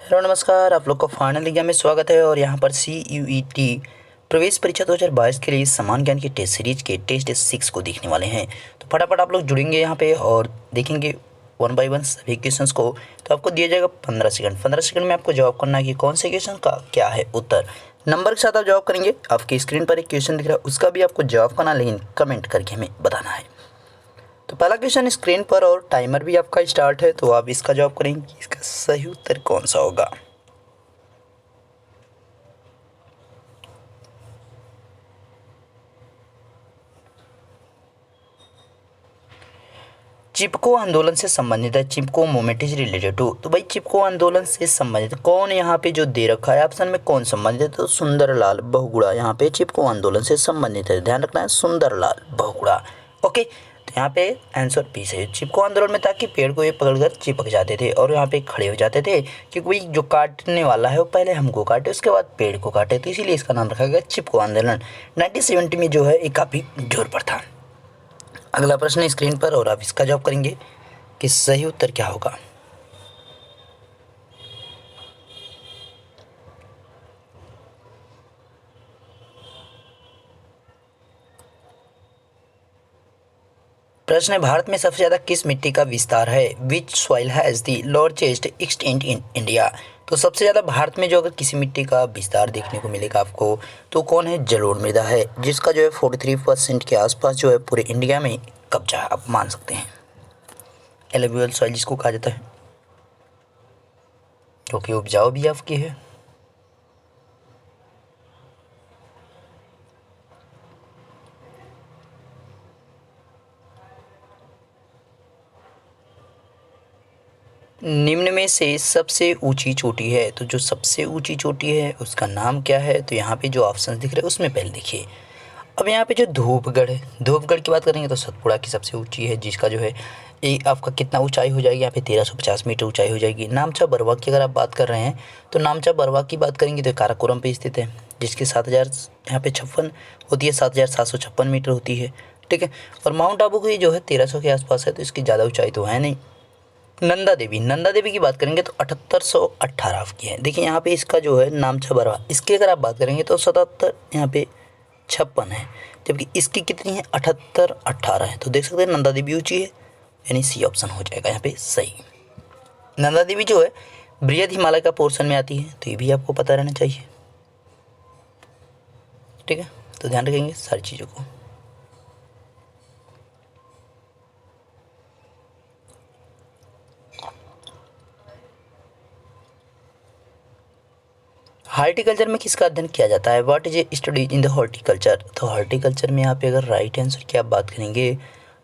Hello नमस्कार, आप लोग का फाइनल एग्जाम में स्वागत है। और यहाँ पर सी यू ई टी प्रवेश परीक्षा 2022 के लिए समान ज्ञान की टेस्ट सीरीज के टेस्ट 6 को देखने वाले हैं। तो फटाफट आप लोग जुड़ेंगे यहाँ पे और देखेंगे वन बाय वन सभी क्वेश्चंस को। तो आपको दिया जाएगा 15 सेकंड। 15 सेकंड में आपको जवाब करना है कि कौन से क्वेश्चन का क्या है उत्तर। नंबर के साथ आप जवाब करेंगे। आपकी स्क्रीन पर एक क्वेश्चन दिख रहा है, उसका भी आपको जवाब करना, लेकिन कमेंट करके हमें बताना है। तो पहला क्वेश्चन स्क्रीन पर और टाइमर भी आपका स्टार्ट है, तो आप इसका जवाब करेंगे कि इसका सही उत्तर कौन सा होगा। चिपको आंदोलन से संबंधित है। चिपको मूवमेंट इज रिलेटेड टू। तो भाई चिपको आंदोलन से संबंधित कौन यहाँ पे जो दे रखा है ऑप्शन में कौन संबंधित है, तो सुंदरलाल बहुगुणा यहाँ पे चिपको आंदोलन से संबंधित है। ध्यान रखना है, सुंदरलाल बहुगुणा। ओके, तो यहाँ पे आंसर बी है। चिपको आंदोलन में था कि पेड़ को ये पकड़कर चिपक जाते थे और यहाँ पे खड़े हो जाते थे, क्योंकि भाई जो काटने वाला है वो पहले हमको काटे उसके बाद पेड़ को काटे, तो इसीलिए इसका नाम रखा गया चिपको आंदोलन। 1970 में जो है ये काफ़ी जोर पर था। अगला प्रश्न स्क्रीन पर और आप इसका जवाब करेंगे कि सही उत्तर क्या होगा। प्रश्न है, भारत में सबसे ज़्यादा किस मिट्टी का विस्तार है। विच soil has the largest extent in India. तो सबसे ज़्यादा भारत में जो अगर किसी मिट्टी का विस्तार देखने को मिलेगा आपको, तो कौन है, जलोढ़ मृदा है, जिसका जो है 43% के आसपास जो है पूरे इंडिया में कब्जा है, आप मान सकते हैं। एलुवियल सॉइल जिसको कहा जाता है, जो कि उपजाऊ भी आपकी है। निम्न में से सबसे ऊंची चोटी है, तो जो सबसे ऊंची चोटी है उसका नाम क्या है। तो यहाँ पे जो ऑप्शन दिख रहे हैं उसमें पहले देखिए। अब यहाँ पे जो धूपगढ़ है, धूपगढ़ की बात करेंगे तो सतपुड़ा की सबसे ऊंची है, जिसका जो है ये आपका कितना ऊंचाई हो जाएगी, यहाँ पे 1350 मीटर ऊंचाई हो जाएगी। नामचा बरवा की अगर आप बात कर रहे हैं, तो नामचा बरवा की बात करेंगे तो काराकोरम पे स्थित है, जिसकी 7000 यहाँ पे 56 होती है, 7756 मीटर होती है। ठीक है, और माउंट आबू की जो है 1300 के आसपास है, तो इसकी ज़्यादा ऊंचाई तो है नहीं। नंदा देवी की बात करेंगे तो 7818 की है। देखिए यहाँ पे इसका जो है नामचा बरवा, इसकी अगर आप बात करेंगे तो 77 यहाँ पे 56 है, जबकि इसकी कितनी है, 7818 है। तो देख सकते हैं नंदा देवी ऊँची है, यानी सी ऑप्शन हो जाएगा यहाँ पे सही। नंदा देवी जो है बृहद हिमालय का पोर्शन में आती है, तो ये भी आपको पता रहना चाहिए। ठीक है, तो ध्यान रखेंगे सारी चीज़ों को। हॉर्टिकल्चर में किसका अध्ययन किया जाता है। What is a studies in the horticulture. तो हॉर्टिकल्चर में यहाँ पे अगर राइट आंसर की आप बात करेंगे,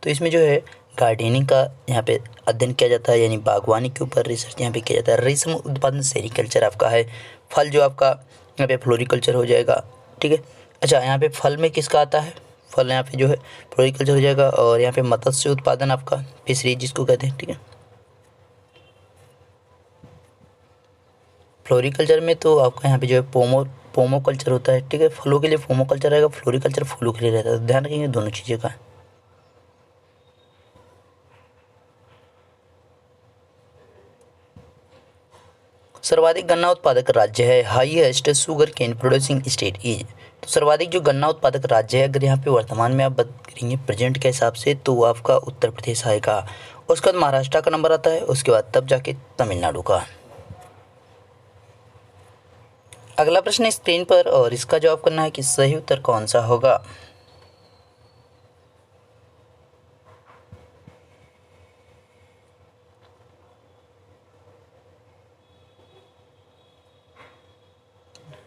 तो इसमें जो है गार्डनिंग का यहाँ पे अध्ययन किया जाता है, यानी बागवानी के ऊपर रिसर्च यहाँ पे किया जाता है। रेशम उत्पादन सेरिकल्चर आपका है। फल जो आपका यहाँ पे फ्लोरिकल्चर हो जाएगा। ठीक है, अच्छा यहाँ पे फल में किसका आता है, फल यहाँ पे जो है फ्लोरिकल्चर हो जाएगा। और यहाँ पे मत्स्य उत्पादन आपका फिशरीज जिसको कहते हैं। ठीक है, फ्लोरिकल्चर में तो आपका यहाँ पे जो है पोमो कल्चर होता है। ठीक है, फलों के लिए पोमो कल्चर रहेगा, फ्लोरिकल्चर फूलों के लिए रहता है। तो ध्यान रखेंगे दोनों चीज़ें का। सर्वाधिक गन्ना उत्पादक राज्य है। Highest sugarcane producing state is. तो सर्वाधिक जो गन्ना उत्पादक राज्य है, अगर यहाँ पे वर्तमान में आप बात करेंगे प्रेजेंट के हिसाब से, तो आपका उत्तर प्रदेश आएगा। उसके बाद महाराष्ट्र का नंबर आता है, उसके बाद तब जाके तमिलनाडु का। अगला प्रश्न स्क्रीन पर और इसका जवाब करना है कि सही उत्तर कौन सा होगा।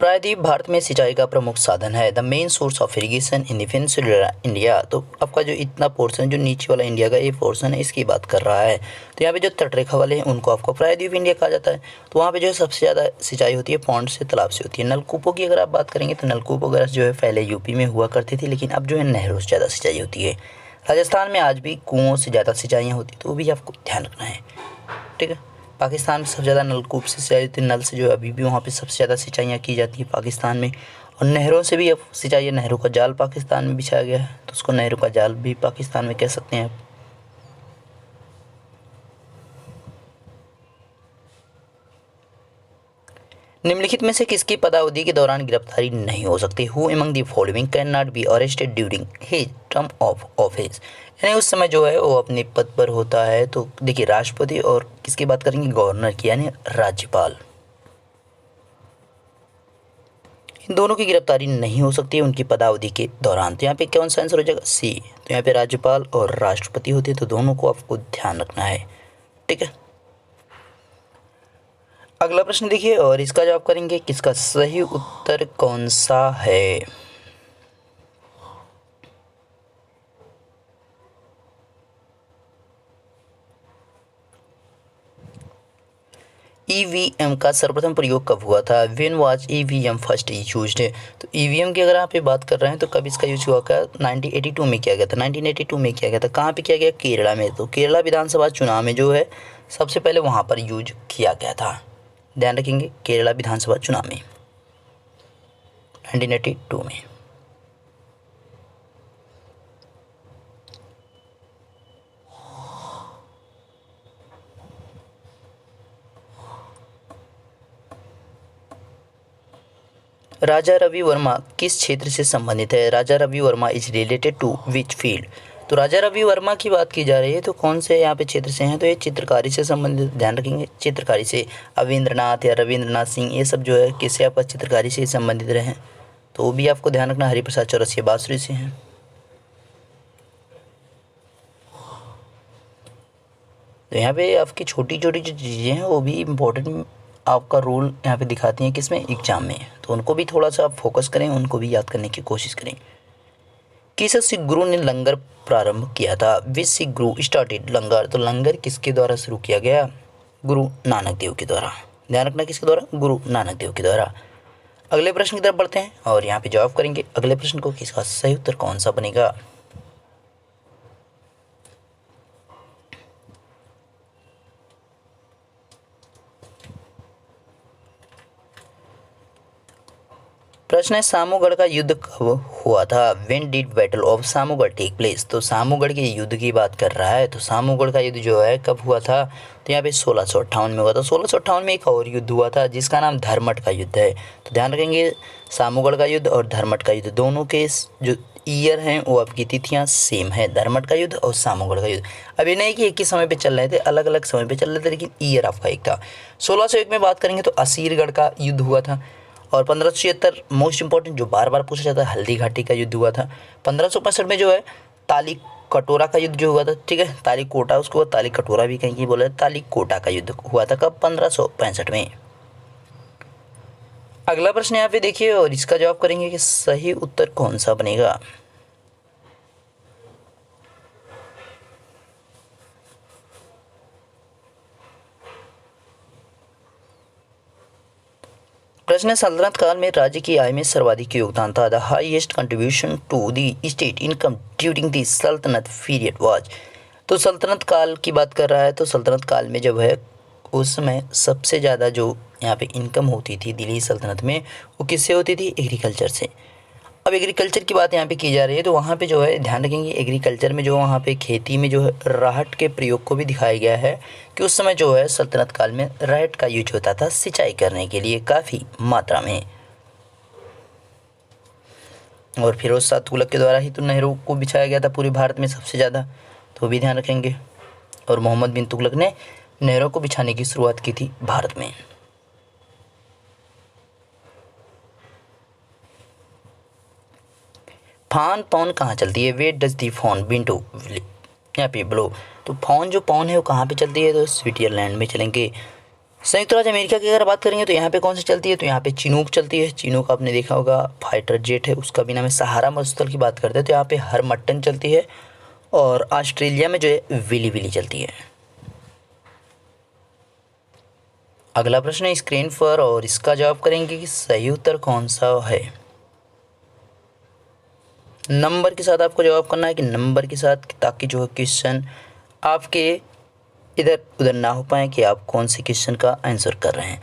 प्रायद्वीप भारत में सिंचाई का प्रमुख साधन है। The main source of irrigation in the peninsula India. तो आपका जो इतना पोर्शन जो नीचे वाला इंडिया का ये पोर्शन है, इसकी बात कर रहा है। तो यहाँ पे जो तटरेखा वाले हैं उनको आपको प्रायद्वीप इंडिया कहा जाता है। तो वहाँ पे जो है सबसे ज़्यादा सिंचाई होती है पॉन्ड से, तालाब से होती है। नलकूपों की अगर आप बात करेंगे तो नलकूप वगैरह जो है पहले यूपी में हुआ करती थी, लेकिन अब जो है नहरों से ज़्यादा सिंचाई होती है। राजस्थान में आज भी कुओं से ज़्यादा सिंचाइयाँ होती, तो वो भी आपको ध्यान रखना है। ठीक है, पाकिस्तान में सबसे ज़्यादा नलकूप से सिंचाई होती है, नल से जो है अभी भी वहाँ पे सबसे ज़्यादा सिंचाइयाँ की जाती है पाकिस्तान में। और नहरों से भी अब सिंचाई है, नहरों का जाल पाकिस्तान में बिछाया गया है, तो उसको नहरों का जाल भी पाकिस्तान में कह सकते हैं आप। निम्नलिखित में से किसकी पदावधि के दौरान गिरफ्तारी नहीं हो सकती? Who among the following can not be arrested during his term of office? यानी उस समय जो है वो अपने पद पर होता है। तो देखिए राष्ट्रपति और किसकी बात करेंगे? गवर्नर की, यानी राज्यपाल। इन दोनों की गिरफ्तारी नहीं हो सकती है उनकी पदावधि के दौरान। तो यहाँ पे कौन सा आंसर हो जाएगा? सी। तो यहाँ पे राज्यपाल और राष्ट्रपति होते हैं, तो दोनों को आपको ध्यान रखना है, ठीक है। अगला प्रश्न देखिए और इसका जवाब करेंगे किसका सही उत्तर कौन सा है? ईवीएम का सर्वप्रथम प्रयोग कब हुआ था? When was EVM first used? तो ईवीएम की अगर आप ये बात कर रहे हैं तो कब इसका यूज हुआ? का 1982 में किया गया था। 1982 में किया गया था। कहाँ पे किया गया? केरला में। तो केरला विधानसभा चुनाव में जो है सबसे पहले वहाँ पर यूज किया गया था। ध्यान रखेंगे, केरला विधानसभा चुनाव में 1982 में। राजा रवि वर्मा किस क्षेत्र से संबंधित है? Raja Ravi Varma is related to which field? तो राजा रवि वर्मा की बात की जा रही है, तो कौन से यहाँ पे क्षेत्र से हैं? तो ये चित्रकारी से संबंधित, ध्यान रखेंगे, चित्रकारी से। अविंद्रनाथ या रविंद्रनाथ सिंह, ये सब जो है किससे आपका चित्रकारी से संबंधित रहे हैं, तो वो भी आपको ध्यान रखना। हरिप्रसाद चौरसिया बांसुरी से हैं। तो यहाँ पे आपकी छोटी छोटी जो चीज़ें हैं वो भी इम्पोर्टेंट आपका रोल यहाँ पे दिखाती हैं किसमें? एग्जाम में। तो उनको भी थोड़ा सा आप फोकस करें, उनको भी याद करने की कोशिश करें। किस सिख गुरु ने लंगर प्रारंभ किया था? विच सिख गुरु स्टार्टेड लंगर? तो लंगर किसके द्वारा शुरू किया गया? गुरु नानक देव के द्वारा। ध्यान रखना, किसके द्वारा? गुरु नानक देव के द्वारा। अगले प्रश्न की तरफ बढ़ते हैं और यहाँ पे जवाब करेंगे अगले प्रश्न को, किसका सही उत्तर कौन सा बनेगा? प्रश्न है सामूगढ़ का युद्ध कब हुआ था? When did battle of Samugarh take place? तो सामूगढ़ के युद्ध की बात कर रहा है। तो सामूगढ़ का युद्ध जो है कब हुआ था? तो यहाँ पे 1658 में हुआ था। 1658 में एक और युद्ध हुआ था जिसका नाम धर्मट का युद्ध है। तो ध्यान रखेंगे, सामूगढ़ का युद्ध और धर्मट का युद्ध दोनों के जो ईयर हैं वो आपकी तिथियाँ सेम है। धर्मट का युद्ध और सामूगढ़ का युद्ध अभी नहीं कि एक ही समय पे चल रहे थे, अलग अलग समय पे चल रहे थे, लेकिन ईयर आपका एक था। 1601 में बात करेंगे तो असीरगढ़ का युद्ध हुआ था। और 1576 मोस्ट इंपॉर्टेंट जो बार बार पूछा जाता है, हल्दी घाटी का युद्ध हुआ था। 1565 में जो है ताली कटोरा का युद्ध जो हुआ था, ठीक है, ताली कोटा, उसको ताली कटोरा भी कहीं बोला, ताली कोटा का युद्ध हुआ था कब? 1565 में। अगला प्रश्न यहाँ पे देखिए और इसका जवाब करेंगे कि सही उत्तर कौन सा बनेगा। प्रश्न है सल्तनत काल में राज्य की आय में सर्वाधिक योगदान था। The highest contribution to the state income during the sultanate period was? तो सल्तनत काल की बात कर रहा है। तो सल्तनत काल में जब है उस समय सबसे ज़्यादा जो यहाँ पे इनकम होती थी दिल्ली सल्तनत में, वो किससे होती थी? एग्रीकल्चर से। अब एग्रीकल्चर की बात यहाँ पे की जा रही है, तो वहाँ पे जो है ध्यान रखेंगे, एग्रीकल्चर में जो वहाँ पे खेती में जो है राहट के प्रयोग को भी दिखाया गया है कि उस समय जो है सल्तनत काल में राहट का यूज होता था सिंचाई करने के लिए काफ़ी मात्रा में। और फिरोज शाह तुगलक के द्वारा ही तो नहरों को बिछाया गया था पूरे भारत में सबसे ज़्यादा, तो भी ध्यान रखेंगे। और मोहम्मद बिन तुगलक ने नहरों को बिछाने की शुरुआत की थी भारत में। फान पौन कहाँ चलती है? वेट डज दी फॉन बिन टू यहाँ पे ब्लो? तो फौन जो पौन है वो कहाँ पे चलती है? तो स्विट्जरलैंड में चलेंगे। संयुक्त राज्य अमेरिका की अगर बात करेंगे तो यहाँ पे कौन सी चलती है? तो यहाँ पे चिनूक चलती है। चिनूक आपने देखा होगा फाइटर जेट है, उसका भी नाम है। सहारा मरुस्थल की बात करते हैं तो यहाँ पे हरमट्टन चलती है। और ऑस्ट्रेलिया में जो है विली विली चलती है। अगला प्रश्न है स्क्रीन पर और इसका जवाब करेंगे कि सही उत्तर कौन सा है। नंबर के साथ आपको जवाब करना है कि नंबर के साथ, ताकि जो है क्वेश्चन आपके इधर उधर ना हो पाए कि आप कौन से क्वेश्चन का आंसर कर रहे हैं।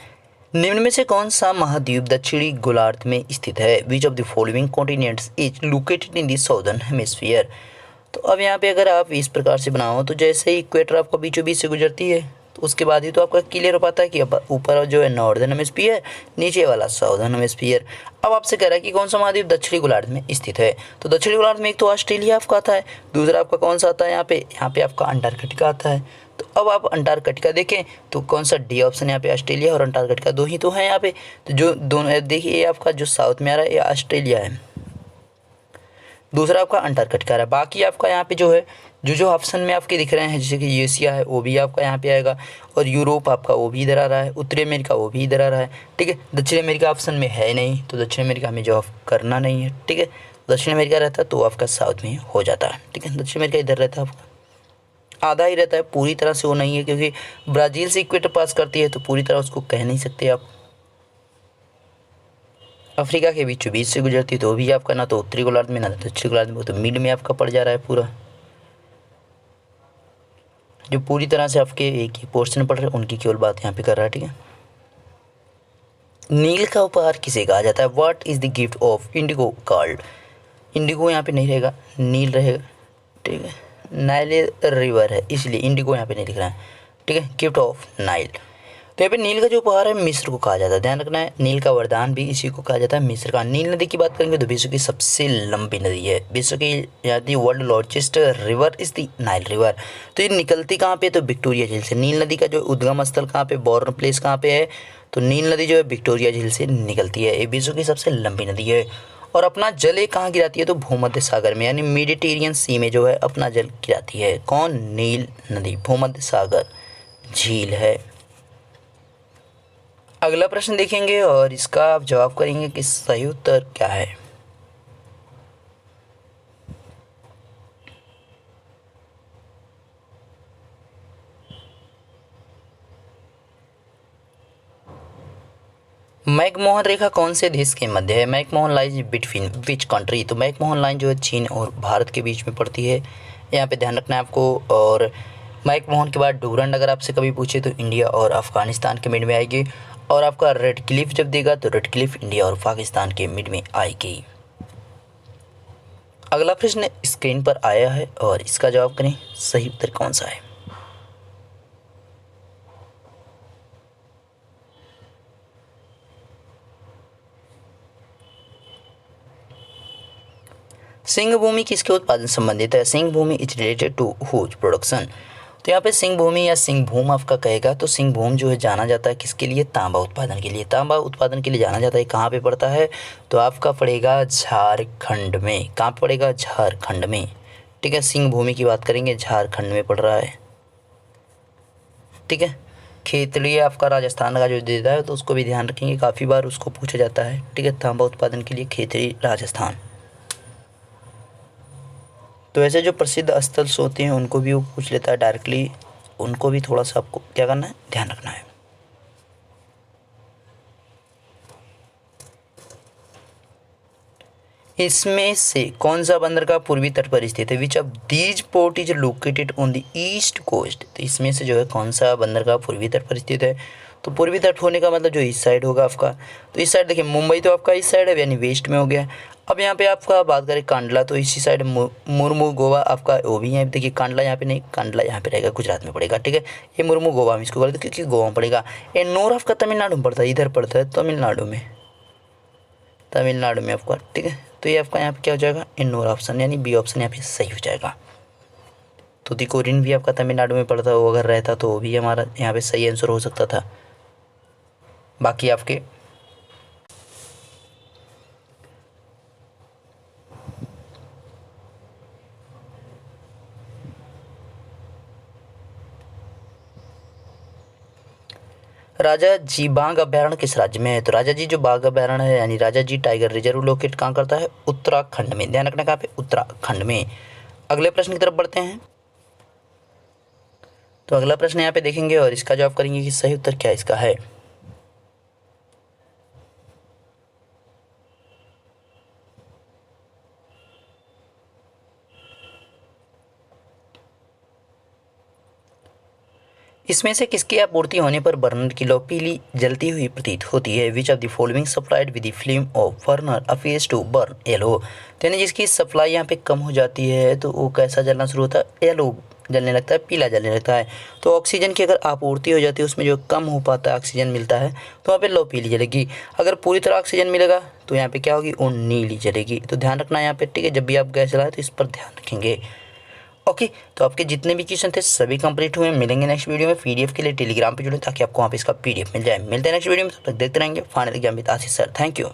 निम्न में से कौन सा महाद्वीप दक्षिणी गोलार्ध में स्थित है? Which of the following continents is located in the southern hemisphere? तो अब यहाँ पे अगर आप इस प्रकार से बनाओ तो जैसे ही इक्वेटर आपका बीचों बीच से गुजरती है तो उसके बाद ही तो आपका क्लियर हो पाता है कि अब ऊपर जो है नॉर्दर्न हेमिस्फीयर, नीचे वाला साउदर्न हेमिस्फीयर। अब आपसे कह रहा है कि कौन सा महाद्वीप दक्षिणी गोलार्ध में स्थित है, तो दक्षिणी गोलार्ध में एक तो ऑस्ट्रेलिया आपका आता है, दूसरा आपका कौन सा आता है यहाँ पे आपका अंटार्कटिका आता है। तो अब आप अंटार्कटिका देखें तो कौन सा डी ऑप्शन यहाँ पे ऑस्ट्रेलिया और अंटार्कटिका दो ही तो हैं यहाँ पे। तो जो दोनों देखिए ये आपका जो साउथ में आ रहा है ये ऑस्ट्रेलिया है, दूसरा आपका अंटार्कटिका है। बाकी आपका यहाँ पे जो है जो ऑप्शन में आपके दिख रहे हैं जैसे कि एशिया है वो भी आपका यहाँ पे आएगा, और यूरोप आपका वो भी इधर आ रहा है, उत्तरी अमेरिका वो भी इधर आ रहा है। ठीक है, दक्षिण अमेरिका ऑप्शन में है नहीं, तो दक्षिण अमेरिका में जॉब करना नहीं है। ठीक है, दक्षिण अमेरिका रहता तो आपका साउथ में हो जाता है। ठीक है, दक्षिण अमेरिका इधर रहता है आपका, आधा ही रहता है, पूरी तरह से वो नहीं है, क्योंकि ब्राज़ील से इक्वेटर पास करती है तो पूरी तरह उसको कह नहीं सकते आप। अफ्रीका के बीचों बीच से गुजरती है तो भी आपका ना तो उत्तरी गोलार्ध में ना तो दक्षिणी गोलार्ध में, तो मिड में आपका पड़ जा रहा है पूरा। जो पूरी तरह से आपके एक ही पोर्शन पढ़ रहे हैं उनकी केवल बात यहाँ पे कर रहा है। ठीक है, नील का उपहार किसे कहा जाता है? What is the gift of Indigo called? Indigo यहाँ पे नहीं रहेगा, नील रहेगा। ठीक है, नाइल रिवर है इसलिए इंडिगो यहाँ पे नहीं लिख रहा है। ठीक है, गिफ्ट ऑफ नाइल। तो यहाँ पे नील का जो उपहार है मिस्र को कहा जाता है, ध्यान रखना है। नील का वरदान भी इसी को कहा जाता है, मिस्र का। नील नदी की बात करेंगे तो विश्व की सबसे लंबी नदी है, विश्व की यानी world largest river is the Nile river. तो ये निकलती कहाँ पे? तो विक्टोरिया झील से। नील नदी का जो उद्गम स्थल कहाँ पे, बॉर्डर प्लेस कहाँ पे है? तो नील नदी जो है विक्टोरिया झील से निकलती है, ये विश्व की सबसे लंबी नदी है। और अपना जल ये कहाँ गिराती है? तो भूमध्य सागर में, यानी मेडिटेरियन सी में जो है अपना जल गिराती है। कौन? नील नदी, भूमध्य सागर झील है। अगला प्रश्न देखेंगे और इसका आप जवाब करेंगे कि सही उत्तर क्या है। मैकमोहन रेखा कौन से देश के मध्य है? McMahon line between which country? तो मैकमोहन लाइन जो है चीन और भारत के बीच में पड़ती है, यहाँ पे ध्यान रखना है आपको। और मैकमोहन के बाद डूरंड अगर आपसे कभी पूछे तो इंडिया और अफगानिस्तान के मिड में आएगी, और आपका रेड क्लिफ जब देगा तो रेड क्लिफ इंडिया और पाकिस्तान के मिड में आएगी। अगला प्रश्न स्क्रीन पर आया है और इसका जवाब करें, सही उत्तर कौन सा है? सिंह भूमि किसके उत्पादन संबंधित है? Singhbhum is related to whose production? तो यहाँ पे सिंह भूमि या सिंह भूम आपका कहेगा, तो सिंह भूम जो है जाना जाता है किसके लिए? तांबा उत्पादन के लिए। तांबा उत्पादन के लिए जाना जाता है, कहाँ पे पड़ता है? तो आपका पड़ेगा झारखंड में। कहाँ पे पड़ेगा? झारखंड में। ठीक है, सिंह भूमि की बात करेंगे, झारखंड में पड़ रहा है। ठीक है, खेतड़ी आपका राजस्थान का जो देता है तो उसको भी ध्यान रखेंगे, काफ़ी बार उसको पूछा जाता है। ठीक है, तांबा उत्पादन के लिए खेतड़ी राजस्थान। तो ऐसे जो प्रसिद्ध स्थल होते हैं उनको भी वो पूछ लेता है डायरेक्टली, उनको भी थोड़ा सा आपको क्या करना है, ध्यान रखना है। इसमें से कौन सा बंदरगाह पूर्वी तट पर स्थित है? Which of these port is located on the east coast? तो इसमें से जो है कौन सा बंदरगाह पूर्वी तट पर स्थित है? तो पूर्वी तट होने का मतलब जो इस साइड होगा आपका, तो इस साइड देखिए मुंबई तो आपका इस साइड है यानी वेस्ट में हो गया। अब यहाँ पे आपका बात करें कांडला, तो इसी साइड मुर्मू गोवा आपका वो भी है। देखिए कांडला यहाँ पे नहीं, कांडला यहाँ पे रहेगा, गुजरात में पड़ेगा। ठीक है, ये मुर्मू गोवा में इसको कर दो क्योंकि गोवा में पड़ेगा। ये नोर आपका तमिलनाडु में पड़ता है, इधर पड़ता है तमिलनाडु में, तमिलनाडु में आपका। ठीक है, तो ये आपका यहाँ पे क्या हो जाएगा? इन्नोर ऑप्शन यानी बी ऑप्शन यहाँ पे सही हो जाएगा। तुतिकोरिन भी आपका तमिलनाडु में पड़ता है, वो अगर रहता तो वो भी हमारा यहाँ पे सही आंसर हो सकता था। बाकी आपके राजा जी बाघ अभयारण्य किस राज्य में है? तो राजा जी जो बाघ अभयारण्य है यानी राजा जी टाइगर रिजर्व लोकेट कहाँ करता है? उत्तराखंड में। ध्यान रखना कहाँ पे? उत्तराखंड में। अगले प्रश्न की तरफ बढ़ते हैं। तो अगला प्रश्न यहाँ पे देखेंगे और इसका जवाब करेंगे कि सही उत्तर क्या इसका है। इसमें से किसकी आपूर्ति होने पर बर्नर की लौ पीली जलती हुई प्रतीत होती है? Which of the following supplied with the flame of burner appears to burn yellow? यानी जिसकी सप्लाई यहाँ पे कम हो जाती है तो वो कैसा जलना शुरू होता है? येलो जलने लगता है, पीला जलने लगता है। तो ऑक्सीजन की अगर आपूर्ति हो जाती है, उसमें जो कम हो पाता है ऑक्सीजन मिलता है, तो वहाँ पे लो पीली जलेगी। अगर पूरी तरह ऑक्सीजन मिलेगा तो यहाँ पे क्या होगी, वो नीली जलेगी। तो ध्यान रखना यहाँ पे, ठीक है, जब भी आप गैस जलाए तो इस पर ध्यान रखेंगे। ओके, तो आपके जितने भी क्वेश्चन थे सभी कंप्लीट हुए। मिलेंगे नेक्स्ट वीडियो में। पीडीएफ के लिए टेलीग्राम पे जुड़ें ताकि आपको वहाँ पे इसका पीडीएफ मिल जाए। मिलते हैं नेक्स्ट वीडियो में, तब तक देखते रहेंगे final exam with Ashish sir. Thank you.